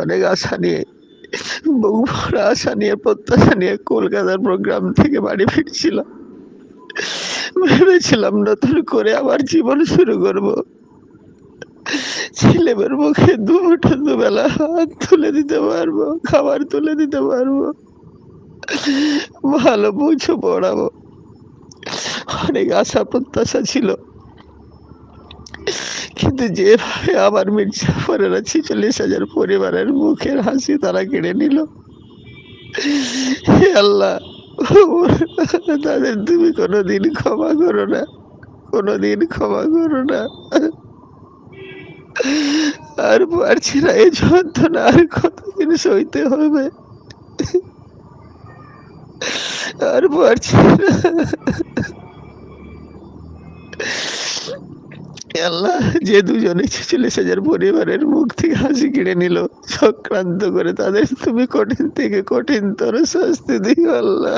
অনেক আশা নিয়ে, বুক ভরা আশা নিয়ে, প্রত্যাশা নিয়ে কলকাতার প্রোগ্রাম থেকে বাড়ি ফিরছিলাম। ভেবেছিলাম নতুন করে আবার জীবন শুরু করব। ছেলেমেয়ের মুখে দুমুঠো দুবেলা হাত তুলে দিতে পারবো, খাবার তুলে দিতে পারবো, ভালো বুঝো পড়াবো। অনেক আশা প্রত্যাশা ছিল। কিন্তু যেভাবে আবার মির্জাফরেরা ৪৬,০০০ পরিবারের মুখের হাসি তারা কেড়ে নিল, হে আল্লাহ, তাদের তুমি কোনোদিন ক্ষমা করো না, কোনোদিন ক্ষমা করো না। আর পারছি না, এই যন্ত্রণা আর কতদিন সইতে হবে, আর পারছি না। আল্লাহ, যে দুজনে ৪৬,০০০ পরিবারের মুখ থেকে হাসি কেড়ে নিল, চক্রান্ত করে তাদের তুমি কঠিন থেকে কঠিনতর শাস্তি দিও আল্লাহ।